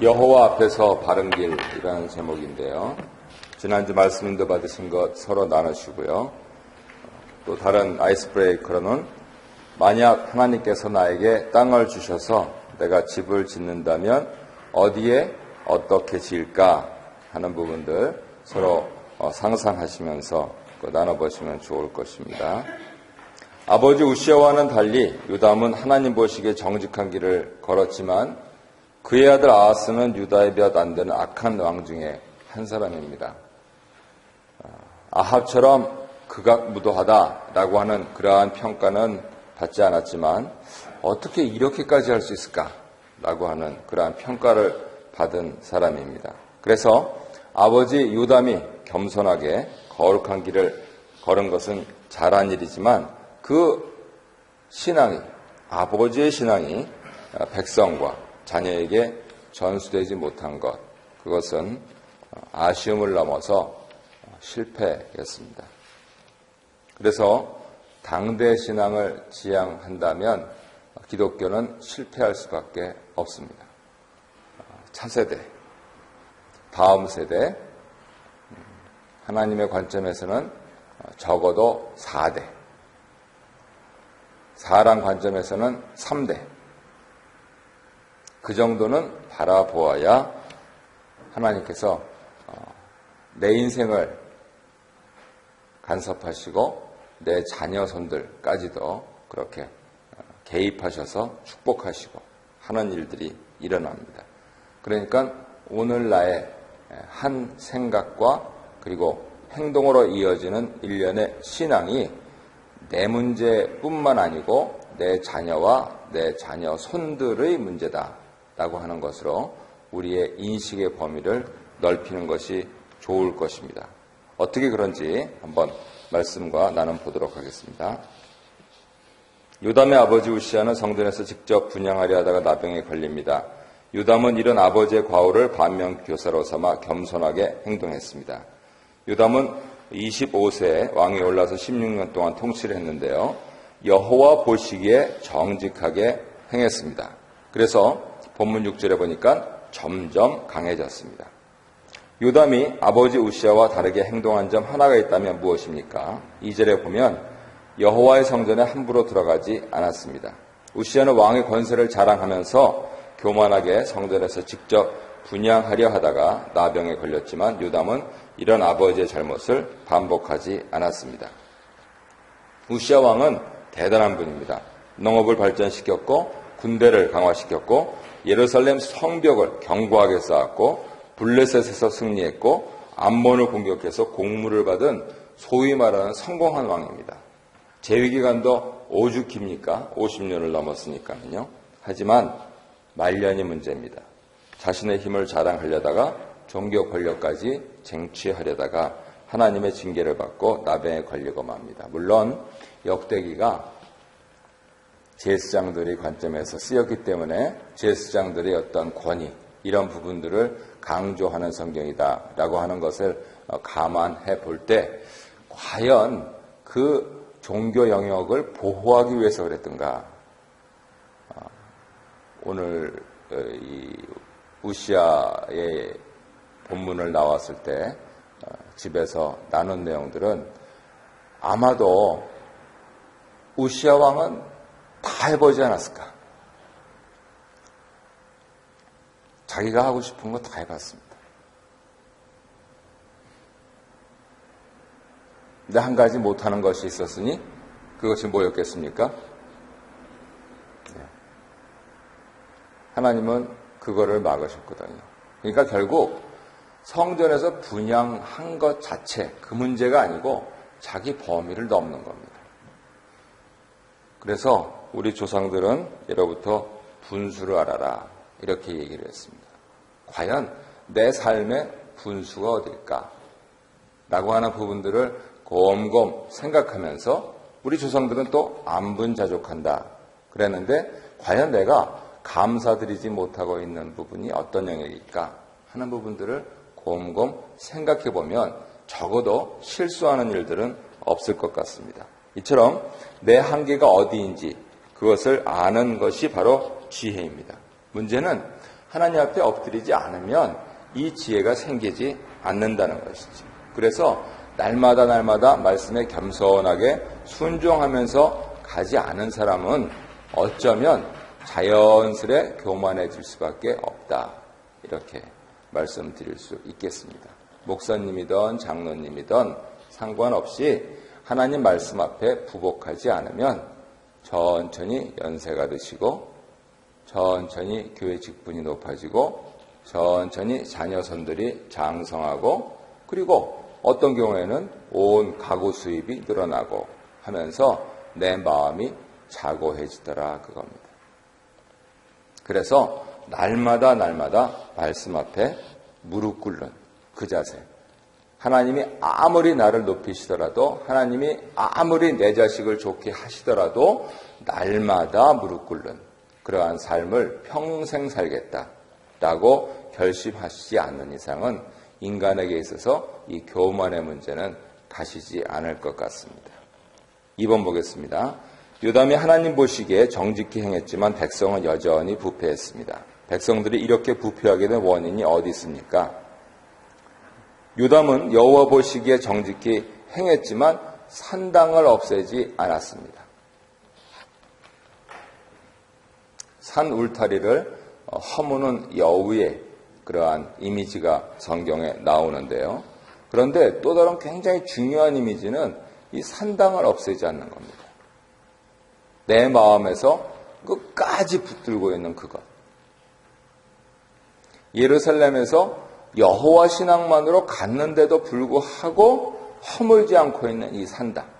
여호와 앞에서 바른 길이라는 제목인데요. 지난주 말씀도 받으신 것 서로 나누시고요. 또 다른 아이스 브레이커로는 만약 하나님께서 나에게 땅을 주셔서 내가 집을 짓는다면 어디에 어떻게 지을까 하는 부분들 서로 상상하시면서 나눠보시면 좋을 것입니다. 아버지 우시아와는 달리 요담은 하나님 보시기에 정직한 길을 걸었지만 그의 아들 아하스는 유다의 몇 안 되는 악한 왕 중에 한 사람입니다. 아합처럼 극악무도하다라고 하는 그러한 평가는 받지 않았지만 어떻게 이렇게까지 할 수 있을까라고 하는 그러한 평가를 받은 사람입니다. 그래서 아버지 요담이 겸손하게 거룩한 길을 걸은 것은 잘한 일이지만 그 신앙이, 아버지의 신앙이 백성과 자녀에게 전수되지 못한 것, 그것은 아쉬움을 넘어서 실패였습니다. 그래서 당대 신앙을 지향한다면 기독교는 실패할 수밖에 없습니다. 차세대, 다음 세대, 하나님의 관점에서는 적어도 4대, 사람 관점에서는 3대, 그 정도는 바라보아야 하나님께서 내 인생을 간섭하시고 내 자녀 손들까지도 그렇게 개입하셔서 축복하시고 하는 일들이 일어납니다. 그러니까 오늘 나의 한 생각과 그리고 행동으로 이어지는 일련의 신앙이 내 문제뿐만 아니고 내 자녀와 내 자녀 손들의 문제다라고 하는 것으로 우리의 인식의 범위를 넓히는 것이 좋을 것입니다. 어떻게 그런지 한번 말씀과 나눠보도록 하겠습니다. 요담의 아버지 우시아는 성전에서 직접 분향하려 하다가 나병에 걸립니다. 요담은 이런 아버지의 과오를 반면교사로 삼아 겸손하게 행동했습니다. 요담은 25세에 왕에 올라서 16년 동안 통치를 했는데요. 여호와 보시기에 정직하게 행했습니다. 그래서 본문 6절에 보니까 점점 강해졌습니다. 요담이 아버지 우시아와 다르게 행동한 점 하나가 있다면 무엇입니까? 2절에 보면 여호와의 성전에 함부로 들어가지 않았습니다. 우시아는 왕의 권세를 자랑하면서 교만하게 성전에서 직접 분향하려 하다가 나병에 걸렸지만 요담은 이런 아버지의 잘못을 반복하지 않았습니다. 우시아 왕은 대단한 분입니다. 농업을 발전시켰고 군대를 강화시켰고 예루살렘 성벽을 견고하게 쌓았고 블레셋에서 승리했고 암몬을 공격해서 공물을 받은 소위 말하는 성공한 왕입니다. 재위기간도 오죽깁니까? 50년을 넘었으니까요. 하지만 말년이 문제입니다. 자신의 힘을 자랑하려다가 종교 권력까지 쟁취하려다가 하나님의 징계를 받고 나병에 걸리고 맙니다. 물론 역대기가 제사장들의 관점에서 쓰였기 때문에 제사장들의 어떤 권위 이런 부분들을 강조하는 성경이다라고 하는 것을 감안해 볼 때 과연 그 종교 영역을 보호하기 위해서 그랬던가? 오늘 이 우시아의 본문을 나왔을 때 집에서 나눈 내용들은 아마도 우시아 왕은 다 해보지 않았을까? 자기가 하고 싶은 거 다 해봤습니다. 근데 한 가지 못하는 것이 있었으니 그것이 뭐였겠습니까? 하나님은 그거를 막으셨거든요. 그러니까 결국 성전에서 분향한 것 자체 그 문제가 아니고 자기 범위를 넘는 겁니다. 그래서 우리 조상들은 예로부터 분수를 알아라 이렇게 얘기를 했습니다. 과연 내 삶의 분수가 어딜까? 라고 하는 부분들을 곰곰 생각하면서 우리 조상들은 또 안분자족한다 그랬는데 과연 내가 감사드리지 못하고 있는 부분이 어떤 영역일까 하는 부분들을 곰곰 생각해 보면 적어도 실수하는 일들은 없을 것 같습니다. 이처럼 내 한계가 어디인지 그것을 아는 것이 바로 지혜입니다. 문제는 하나님 앞에 엎드리지 않으면 이 지혜가 생기지 않는다는 것이지. 그래서 날마다 말씀에 겸손하게 순종하면서 가지 않은 사람은 어쩌면 자연스레 교만해질 수밖에 없다. 이렇게 말씀드릴 수 있겠습니다. 목사님이든 장로님이든 상관없이 하나님 말씀 앞에 부복하지 않으면 천천히 연세가 드시고 천천히 교회 직분이 높아지고 천천히 자녀선들이 장성하고 그리고 어떤 경우에는 온 가구 수입이 늘어나고 하면서 내 마음이 자고해지더라 그겁니다. 그래서 날마다 말씀 앞에 무릎 꿇는 그 자세. 하나님이 아무리 나를 높이시더라도 하나님이 아무리 내 자식을 좋게 하시더라도 날마다 무릎 꿇는 그러한 삶을 평생 살겠다라고 결심하시지 않는 이상은 인간에게 있어서 이 교만의 문제는 가시지 않을 것 같습니다. 2번 보겠습니다. 요담이 하나님 보시기에 정직히 행했지만 백성은 여전히 부패했습니다. 백성들이 이렇게 부패하게 된 원인이 어디 있습니까? 요담은 여호와 보시기에 정직히 행했지만 산당을 없애지 않았습니다. 산 울타리를 허무는 여우의 그러한 이미지가 성경에 나오는데요. 그런데 또 다른 굉장히 중요한 이미지는 이 산당을 없애지 않는 겁니다. 내 마음에서 끝까지 붙들고 있는 그것. 예루살렘에서 여호와 신앙만으로 갔는데도 불구하고 허물지 않고 있는 이 산당.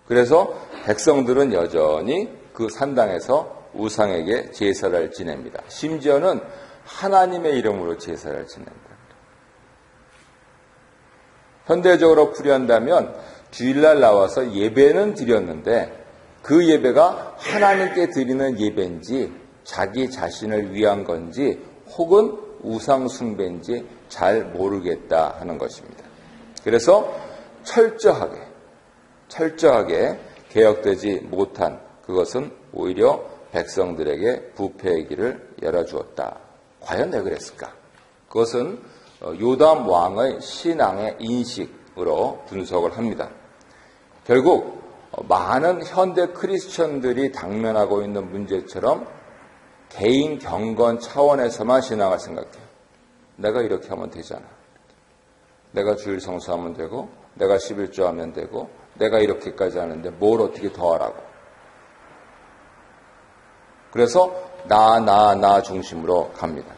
그래서 백성들은 여전히 그 산당에서 우상에게 제사를 지냅니다. 심지어는 하나님의 이름으로 제사를 지낸다. 현대적으로 풀이한다면 주일날 나와서 예배는 드렸는데 그 예배가 하나님께 드리는 예배인지 자기 자신을 위한 건지 혹은 우상 숭배인지 잘 모르겠다 하는 것입니다. 그래서 철저하게 개혁되지 못한 그것은 오히려 백성들에게 부패의 길을 열어주었다. 과연 왜 그랬을까? 그것은 요담 왕의 신앙의 인식으로 분석을 합니다. 결국 많은 현대 크리스천들이 당면하고 있는 문제처럼 개인 경건 차원에서만 신앙을 생각해요. 내가 이렇게 하면 되잖아. 내가 주일 성수하면 되고 내가 11조 하면 되고 내가 이렇게까지 하는데 뭘 어떻게 더 하라고. 그래서 나 중심으로 갑니다.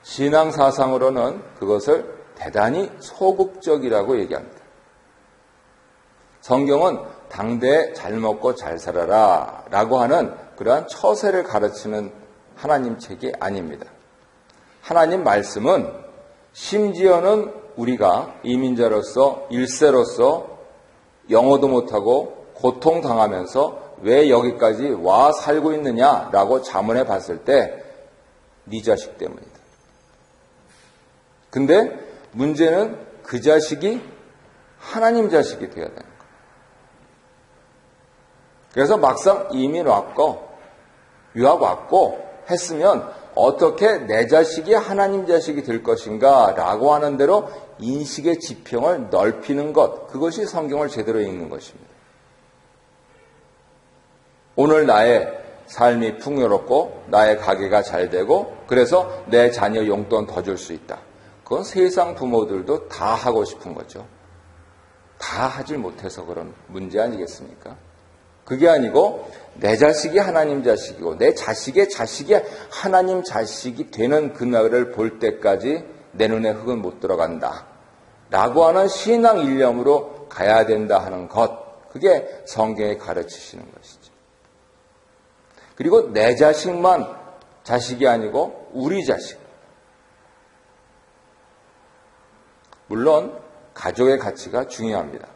신앙 사상으로는 그것을 대단히 소극적이라고 얘기합니다. 성경은 당대에 잘 먹고 잘 살아라 라고 하는 그러한 처세를 가르치는 하나님 책이 아닙니다. 하나님 말씀은 심지어는 우리가 이민자로서 일세로서 영어도 못하고 고통당하면서 왜 여기까지 와 살고 있느냐라고 자문해 봤을 때 네 자식 때문이다. 근데 문제는 그 자식이 하나님 자식이 되어야 되는 거예요. 그래서 막상 이민 왔고 유학 왔고 했으면 어떻게 내 자식이 하나님 자식이 될 것인가 라고 하는 대로 인식의 지평을 넓히는 것, 그것이 성경을 제대로 읽는 것입니다. 오늘 나의 삶이 풍요롭고 나의 가게가 잘 되고 그래서 내 자녀 용돈 더 줄 수 있다. 그건 세상 부모들도 다 하고 싶은 거죠. 다 하질 못해서 그런 문제 아니겠습니까? 그게 아니고 내 자식이 하나님 자식이고 내 자식의 자식이 하나님 자식이 되는 그날을 볼 때까지 내 눈에 흙은 못 들어간다 라고 하는 신앙 일념으로 가야 된다 하는 것, 그게 성경에 가르치시는 것이죠. 그리고 내 자식만 자식이 아니고 우리 자식. 물론 가족의 가치가 중요합니다.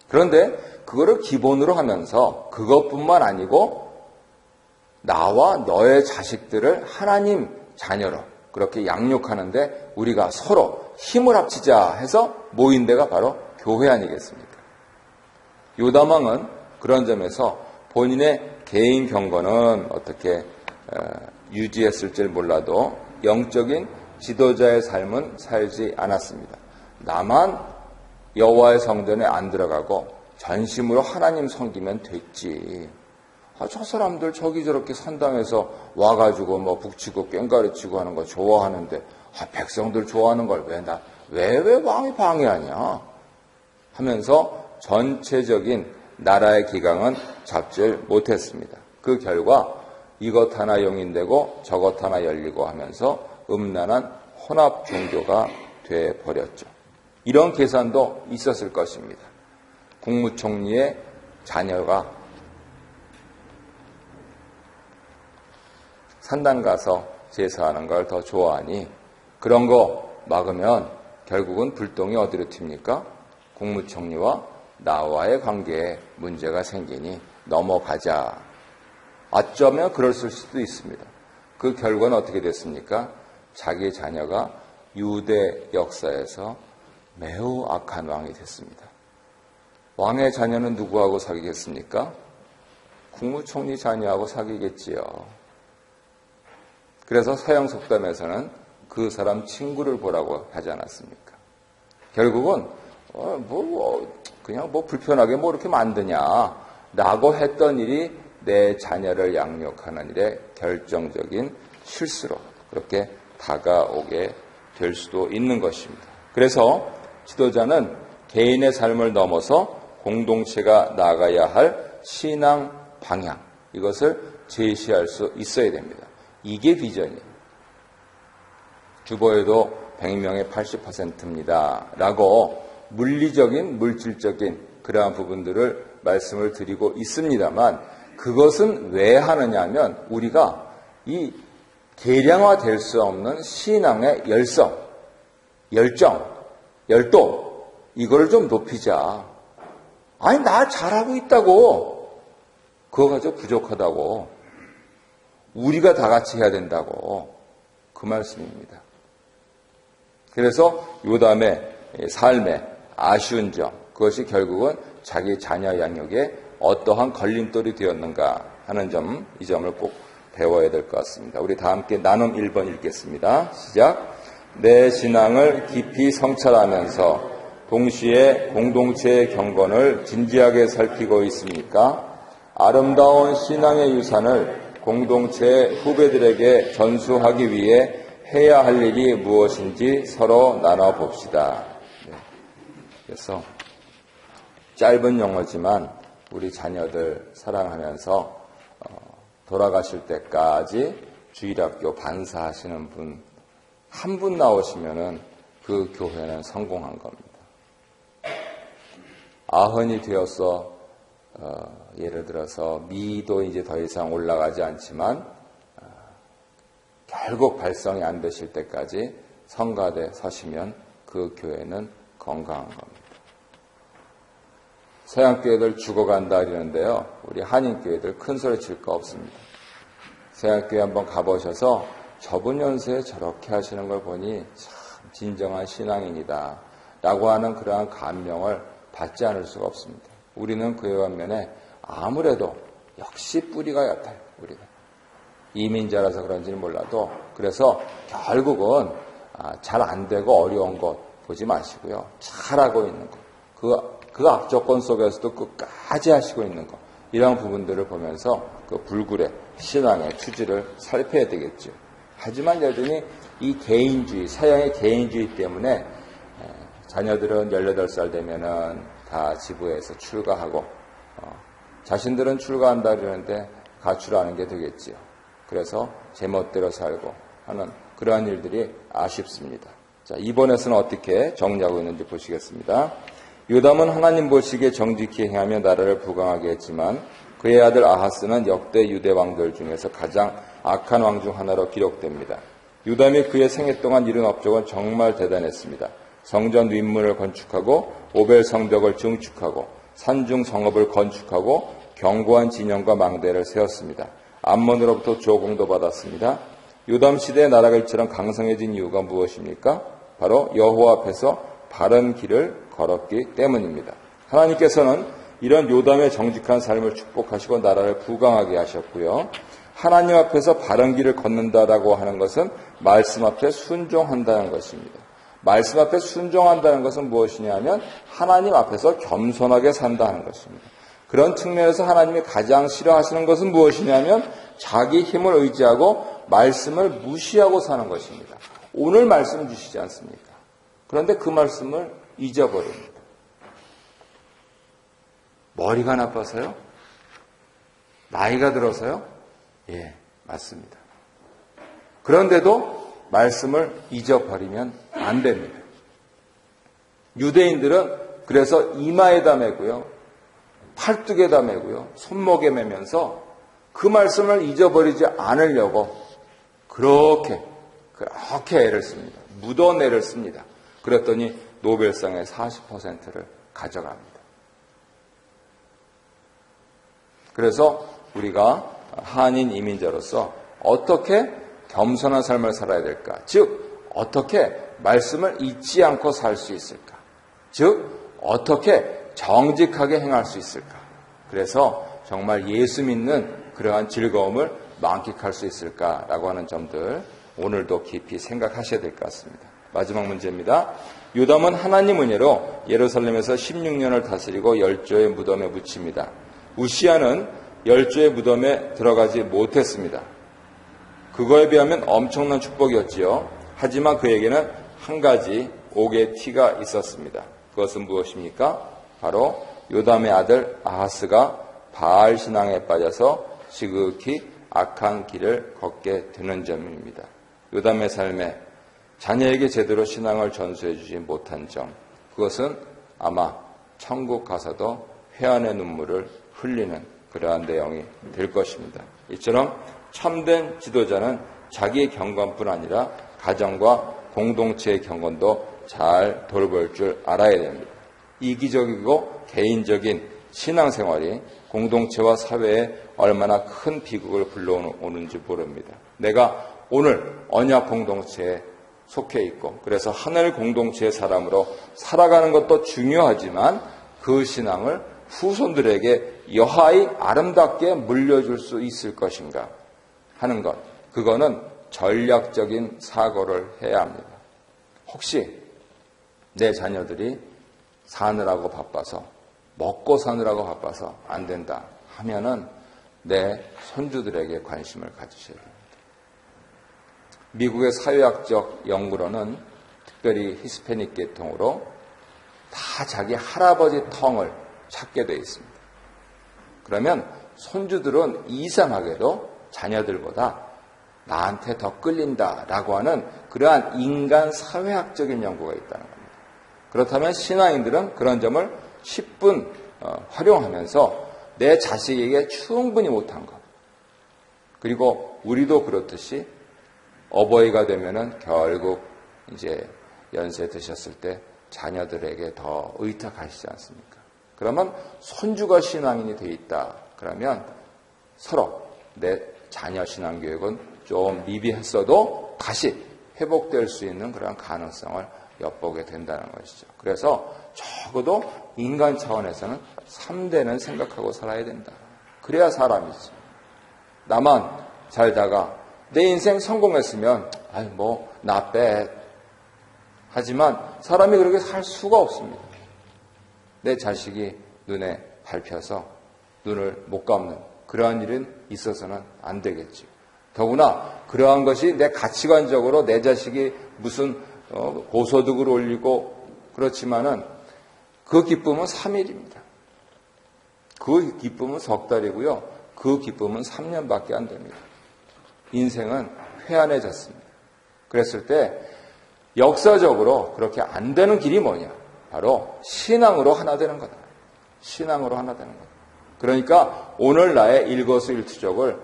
그런데 그거를 기본으로 하면서 그것뿐만 아니고 나와 너의 자식들을 하나님 자녀로 그렇게 양육하는데 우리가 서로 힘을 합치자 해서 모인 데가 바로 교회 아니겠습니까? 요담 왕은 그런 점에서 본인의 개인 경건은 어떻게 유지했을지 몰라도 영적인 지도자의 삶은 살지 않았습니다. 나만 여호와의 성전에 안 들어가고 전심으로 하나님 섬기면 됐지. 저 사람들 저기 저렇게 산당에서 와가지고 뭐 북치고 꽹가리치고 하는 거 좋아하는데 백성들 좋아하는 걸 왜 왕이 방해하냐 하면서 전체적인 나라의 기강은 잡질 못했습니다. 그 결과 이것 하나 용인되고 저것 하나 열리고 하면서 음란한 혼합 종교가 돼버렸죠. 이런 계산도 있었을 것입니다. 국무총리의 자녀가 산당 가서 제사하는 걸 더 좋아하니 그런 거 막으면 결국은 불똥이 어디로 튑니까? 국무총리와 나와의 관계에 문제가 생기니 넘어가자. 어쩌면 그랬을 수도 있습니다. 그 결과는 어떻게 됐습니까? 자기 자녀가 유대 역사에서 매우 악한 왕이 됐습니다. 왕의 자녀는 누구하고 사귀겠습니까? 국무총리 자녀하고 사귀겠지요. 그래서 서양 속담에서는 그 사람 친구를 보라고 하지 않았습니까? 결국은 그냥 불편하게 이렇게 만드냐라고 했던 일이 내 자녀를 양육하는 일에 결정적인 실수로 그렇게 다가오게 될 수도 있는 것입니다. 그래서 지도자는 개인의 삶을 넘어서 공동체가 나아가야 할 신앙 방향, 이것을 제시할 수 있어야 됩니다. 이게 비전이에요. 주보에도 100명의 80%입니다. 라고 물리적인, 물질적인 그러한 부분들을 말씀을 드리고 있습니다만 그것은 왜 하느냐 하면 우리가 이 계량화될 수 없는 신앙의 열정, 열도 이걸 좀 높이자. 아니 나 잘하고 있다고. 그거 가지고 부족하다고. 우리가 다 같이 해야 된다고. 그 말씀입니다. 그래서 요담의 삶의 아쉬운 점, 그것이 결국은 자기 자녀 양육에 어떠한 걸림돌이 되었는가 하는 점, 이 점을 꼭 배워야 될 것 같습니다. 우리 다 함께 나눔 1번 읽겠습니다. 시작. 내 신앙을 깊이 성찰하면서 동시에 공동체의 경건을 진지하게 살피고 있습니까? 아름다운 신앙의 유산을 공동체 후배들에게 전수하기 위해 해야 할 일이 무엇인지 서로 나눠봅시다. 그래서 짧은 용어지만 우리 자녀들 사랑하면서 돌아가실 때까지 주일학교 반사하시는 분 한 분 나오시면은 그 교회는 성공한 겁니다. 아흔이 되어서 예를 들어서 미도 이제 더 이상 올라가지 않지만 결국 발성이 안 되실 때까지 성가대 서시면 그 교회는 건강한 겁니다. 서양교회들 죽어간다 이러는데요. 우리 한인교회들 큰 소리 칠 거 없습니다. 서양교회 한번 가보셔서 저분 연세에 저렇게 하시는 걸 보니 참 진정한 신앙인이다 라고 하는 그러한 감명을 받지 않을 수가 없습니다. 우리는 그에 반면에 아무래도 역시 뿌리가 얕아요. 우리가 이민자라서 그런지는 몰라도 그래서 결국은 잘 안 되고 어려운 것 보지 마시고요. 잘하고 있는 것, 그 악조건 속에서도 끝까지 하시고 있는 것, 이런 부분들을 보면서 그 불굴의 신앙의 추지를 살펴야 되겠죠. 하지만 여전히 이 개인주의, 서양의 개인주의 때문에 자녀들은 18살 되면은 다 지부에서 출가하고 자신들은 출가한다 그러는데 가출하는 게 되겠지요. 그래서 제멋대로 살고 하는 그러한 일들이 아쉽습니다. 자, 이번에서는 어떻게 정리하고 있는지 보시겠습니다. 요담은 하나님 보시기에 정직히 행하며 나라를 부강하게 했지만 그의 아들 아하스는 역대 유대 왕들 중에서 가장 악한 왕 중 하나로 기록됩니다. 요담이 그의 생애 동안 이룬 업적은 정말 대단했습니다. 성전 윗문을 건축하고 오벨 성벽을 증축하고 산중 성읍을 건축하고 견고한 진영과 망대를 세웠습니다. 암몬으로부터 조공도 받았습니다. 요담 시대의 나라가 이처럼 강성해진 이유가 무엇입니까? 바로 여호와 앞에서 바른 길을 걸었기 때문입니다. 하나님께서는 이런 요담의 정직한 삶을 축복하시고 나라를 부강하게 하셨고요. 하나님 앞에서 바른 길을 걷는다라고 하는 것은 말씀 앞에 순종한다는 것입니다. 말씀 앞에 순종한다는 것은 무엇이냐면 하나님 앞에서 겸손하게 산다는 것입니다. 그런 측면에서 하나님이 가장 싫어하시는 것은 무엇이냐면 자기 힘을 의지하고 말씀을 무시하고 사는 것입니다. 오늘 말씀 주시지 않습니까? 그런데 그 말씀을 잊어버립니다. 머리가 나빠서요? 나이가 들어서요? 예, 맞습니다. 그런데도 말씀을 잊어버리면 안 됩니다. 유대인들은 그래서 이마에다 메고요, 팔뚝에다 메고요, 손목에 매면서 그 말씀을 잊어버리지 않으려고 그렇게 애를 씁니다. 묻어내를 씁니다. 그랬더니 노벨상의 40%를 가져갑니다. 그래서 우리가 한인 이민자로서 어떻게 겸손한 삶을 살아야 될까? 즉, 어떻게 말씀을 잊지 않고 살 수 있을까? 즉, 어떻게 정직하게 행할 수 있을까? 그래서 정말 예수 믿는 그러한 즐거움을 만끽할 수 있을까라고 하는 점들 오늘도 깊이 생각하셔야 될 것 같습니다. 마지막 문제입니다. 요담은 하나님 은혜로 예루살렘에서 16년을 다스리고 열조의 무덤에 묻힙니다. 우시야는 열조의 무덤에 들어가지 못했습니다. 그거에 비하면 엄청난 축복이었지요. 하지만 그에게는 한 가지 옥의 티가 있었습니다. 그것은 무엇입니까? 바로 요담의 아들 아하스가 바알 신앙에 빠져서 지극히 악한 길을 걷게 되는 점입니다. 요담의 삶에 자녀에게 제대로 신앙을 전수해 주지 못한 점, 그것은 아마 천국 가서도 회한의 눈물을 흘리는 그러한 내용이 될 것입니다. 이처럼 참된 지도자는 자기의 경건뿐 아니라 가정과 공동체의 경건도 잘 돌볼 줄 알아야 됩니다. 이기적이고 개인적인 신앙생활이 공동체와 사회에 얼마나 큰 비극을 불러오는지 모릅니다. 내가 오늘 언약 공동체에 속해 있고 그래서 하늘 공동체의 사람으로 살아가는 것도 중요하지만 그 신앙을 후손들에게 여하이 아름답게 물려줄 수 있을 것인가 하는 것, 그거는 전략적인 사고를 해야 합니다. 혹시 내 자녀들이 사느라고 바빠서, 먹고 사느라고 바빠서 안 된다 하면은 내 손주들에게 관심을 가지셔야 됩니다. 미국의 사회학적 연구로는 특별히 히스패닉 계통으로 다 자기 할아버지 텅을 찾게 되어 있습니다. 그러면 손주들은 이상하게도 자녀들보다 나한테 더 끌린다라고 하는 그러한 인간 사회학적인 연구가 있다는 겁니다. 그렇다면 신앙인들은 그런 점을 10분 활용하면서 내 자식에게 충분히 못한 것, 그리고 우리도 그렇듯이 어버이가 되면은 결국 이제 연세 드셨을 때 자녀들에게 더 의탁하시지 않습니까? 그러면 손주가 신앙인이 돼 있다. 그러면 서로 내 자녀 신앙 교육은 좀 미비했어도 다시 회복될 수 있는 그런 가능성을 엿보게 된다는 것이죠. 그래서 적어도 인간 차원에서는 3대는 생각하고 살아야 된다. 그래야 사람이지. 나만 살다가 내 인생 성공했으면 나 빼. 하지만 사람이 그렇게 살 수가 없습니다. 내 자식이 눈에 밟혀서 눈을 못 감는 그러한 일은 있어서는 안 되겠죠. 더구나 그러한 것이 내 가치관적으로 내 자식이 무슨 고소득을 올리고 그렇지만은 그 기쁨은 3일입니다. 그 기쁨은 석 달이고요. 그 기쁨은 3년밖에 안 됩니다. 인생은 회한해졌습니다. 그랬을 때 역사적으로 그렇게 안 되는 길이 뭐냐? 바로 신앙으로 하나 되는 거다. 신앙으로 하나 되는 거다. 그러니까 오늘 나의 일거수일투족을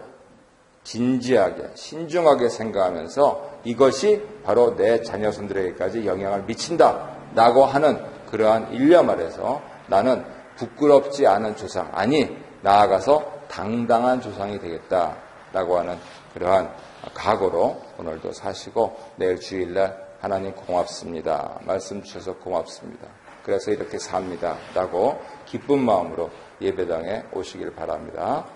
진지하게 신중하게 생각하면서 이것이 바로 내 자녀손들에게까지 영향을 미친다라고 하는 그러한 일념 아래서 나는 부끄럽지 않은 조상, 아니 나아가서 당당한 조상이 되겠다라고 하는 그러한 각오로 오늘도 사시고 내일 주일날 하나님 고맙습니다. 말씀 주셔서 고맙습니다. 그래서 이렇게 삽니다. 라고 기쁜 마음으로 예배당에 오시길 바랍니다.